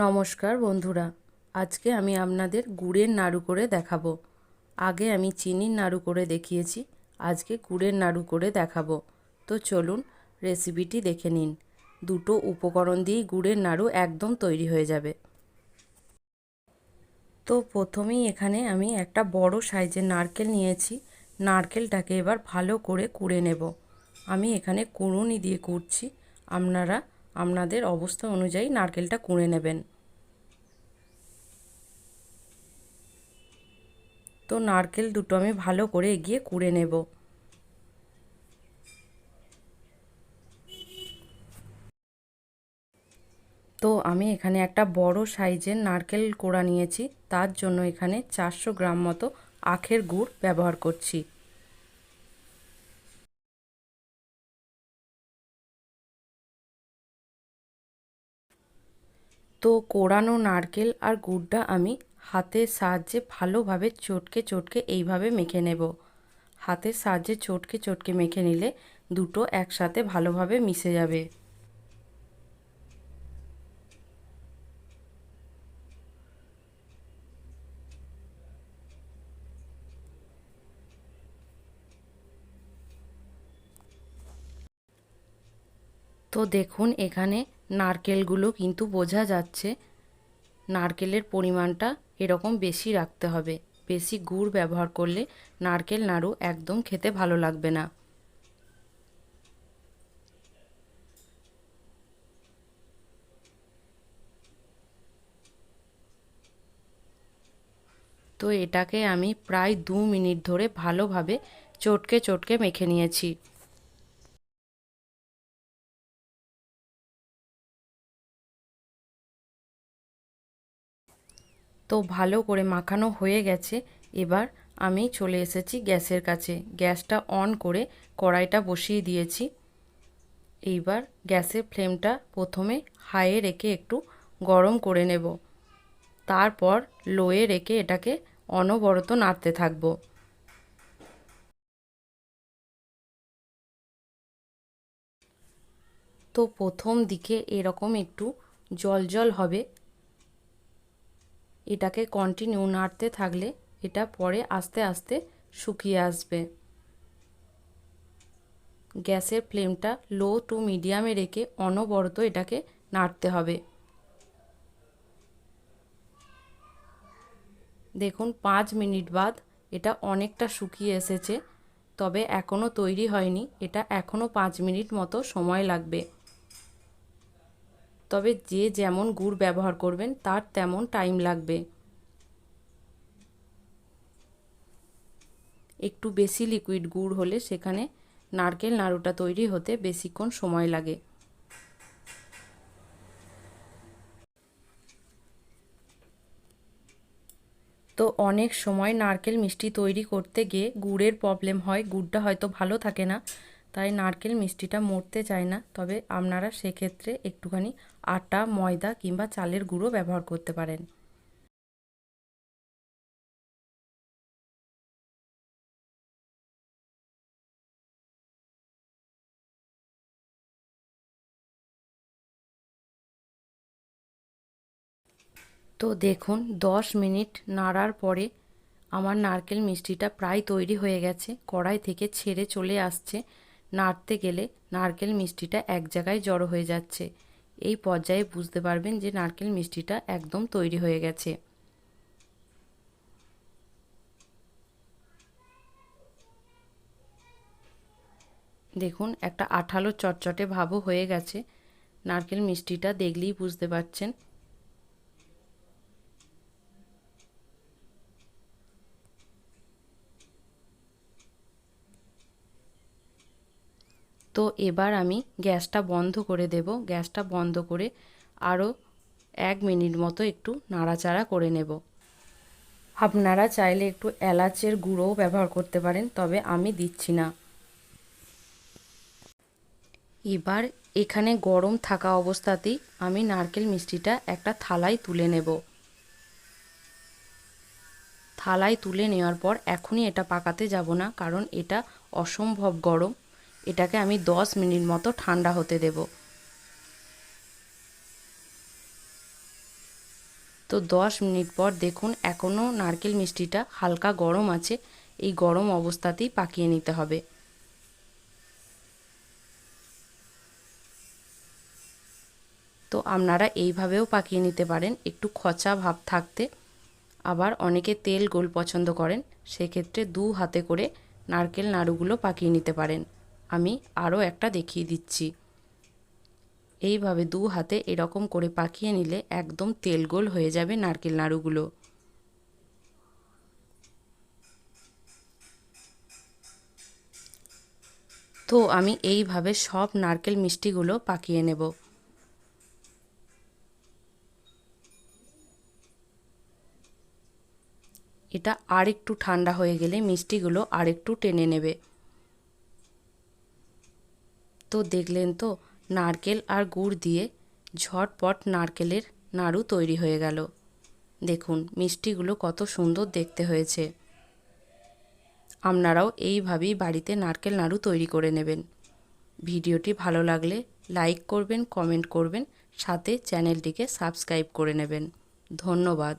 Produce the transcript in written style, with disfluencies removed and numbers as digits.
নমস্কার বন্ধুরা, আজকে আমি আপনাদের গুড়ের নাড়ু করে দেখাবো। আগে আমি চিনির নাড়ু করে দেখিয়েছি, আজকে গুড়ের নাড়ু করে দেখাবো। তো চলুন রেসিপিটি দেখে নিন। দুটো উপকরণ দিয়েই গুড়ের নাড়ু একদম তৈরি হয়ে যাবে। তো প্রথমেই এখানে আমি একটা বড় সাইজের নারকেল নিয়েছি। নারকেলটাকে এবার ভালো করে কুড়ে নেব। আমি এখানে কুড়ুনি দিয়ে কুড়ছি, আপনারা আপনাদের অবস্থা অনুযায়ী নারকেলটা কুড়ে নেবেন। তো নারকেল দুটো আমি ভালো করে এগিয়ে কুড়ে নেব। তো আমি এখানে একটা বড় সাইজের নারকেল কোড়া নিয়েছি, তার জন্য এখানে 400 গ্রাম মতো আখের গুড় ব্যবহার করছি। তো কোড়ানো নারকেল আর গুড়টা আমি হাতের সাহায্যে ভালোভাবে চটকে চটকে এইভাবে মেখে নেব। হাতের সাহায্যে চটকে চটকে মেখে নিলে দুটো একসাথে ভালোভাবে মিশে যাবে। তো দেখুন এখানে নারকেলগুলো কিন্তু বোঝা যাচ্ছে। নারকেলের পরিমাণটা এরকম বেশি রাখতে হবে। বেশি গুড় ব্যবহার করলে নারকেল নাড়ু একদম খেতে ভালো লাগবে না। তো এটাকে আমি প্রায় 2 মিনিট ধরে ভালোভাবে চটকে চটকে মেখে নিয়েছি। তো ভালো করে মাখানো হয়ে গেছে। এবার আমি চলে এসেছি গ্যাসের কাছে। গ্যাসটা অন করে কড়াইটা বসিয়ে দিয়েছি। এইবার গ্যাসের ফ্লেমটা প্রথমে হাইয়ে রেখে একটু গরম করে নেব। তারপর লোয়ে রেখে এটাকে অনবরত নাড়তে থাকবো। তো প্রথম দিকে এরকম একটু জল জল হবে। এটাকে কন্টিনিউ নাড়তে থাকলে এটা পরে আস্তে আস্তে শুকিয়ে আসবে। গ্যাসের ফ্লেমটা লো টু মিডিয়ামে রেখে অনবরত এটাকে নাড়তে হবে। দেখুন 5 মিনিট বাদ এটা অনেকটা শুকিয়ে এসেছে, তবে এখনও তৈরি হয়নি। এটা এখনও 5 মিনিট মতো সময় লাগবে। তবে যে যেমন গুড় ব্যবহার করবেন তার তেমন টাইম লাগবে। একটু বেশি লিকুইড গুড় হলে সেখানে নারকেল নাড়ুটা তৈরি হতে বেশিক্ষণ সময় লাগে। তো অনেক সময় নারকেল মিষ্টি তৈরি করতে গিয়ে গুড়ের প্রবলেম হয়, গুড়টা হয়তো ভালো থাকে না, তাই নারকেল মিষ্টিটা মরতে চায় না। তবে আপনারা সেক্ষেত্রে একটুখানি আটা, ময়দা কিংবা চালের গুঁড়ো ব্যবহার করতে পারেন। তো দেখুন 10 মিনিট নাড়ার পরে আমার নারকেল মিষ্টিটা প্রায় তৈরি হয়ে গেছে। কড়াই থেকে ছেড়ে চলে আসছে। নাড়তে গেলে নারকেল মিষ্টিটা এক জায়গায় জড়ো হয়ে যাচ্ছে। এই পর্যায়ে বুঝতে পারবেন যে নারকেল মিষ্টিটা একদম তৈরি হয়ে গেছে। দেখুন একটা আঠালো চটচটে ভাবও হয়ে গেছে। নারকেল মিষ্টিটা দেখলেই বুঝতে পারছেন। তো এবার আমি গ্যাসটা বন্ধ করে দেব। গ্যাসটা বন্ধ করে আরও 1 মিনিট মতো একটু নাড়াচাড়া করে নেব। আপনারা চাইলে একটু এলাচের গুঁড়োও ব্যবহার করতে পারেন, তবে আমি দিচ্ছি না। এবার এখানে গরম থাকা অবস্থাতেই আমি নারকেল মিষ্টিটা একটা থালায় তুলে নেব। থালায় তুলে নেওয়ার পর এখনই এটা পাকাতে যাব না, কারণ এটা অসম্ভব গরম। এটাকে আমি 10 মিনিট মতো ঠান্ডা হতে দেব। তো 10 মিনিট পর দেখুন এখনও নারকেল মিষ্টিটা হালকা গরম আছে। এই গরম অবস্থাতেই পাকিয়ে নিতে হবে। তো আপনারা এইভাবেও পাকিয়ে নিতে পারেন, একটু খচা ভাব থাকতে। আবার অনেকে তেল গোল পছন্দ করেন, সেক্ষেত্রে 2 হাতে করে নারকেল নাড়ুগুলো পাকিয়ে নিতে পারেন। আমি আরও একটা দেখিয়ে দিচ্ছি। এইভাবে 2 হাতে এরকম করে পাকিয়ে নিলে একদম তেল গোল হয়ে যাবে নারকেল নাড়ুগুলো। তো আমি এইভাবে সব নারকেল মিষ্টিগুলো পাকিয়ে নেব। এটা আর একটু ঠান্ডা হয়ে গেলে মিষ্টিগুলো আর একটু টেনে নেবে। তো দেখলেন তো, নারকেল আর গুড় দিয়ে ঝটপট নারকেলের নাড়ু তৈরি হয়ে গেল। দেখুন মিষ্টিগুলো কত সুন্দর দেখতে হয়েছে। আপনারাও এইভাবেই বাড়িতে নারকেল নাড়ু তৈরি করে নেবেন। ভিডিওটি ভালো লাগলে লাইক করবেন, কমেন্ট করবেন, সাথে চ্যানেলটিকে সাবস্ক্রাইব করে নেবেন। ধন্যবাদ।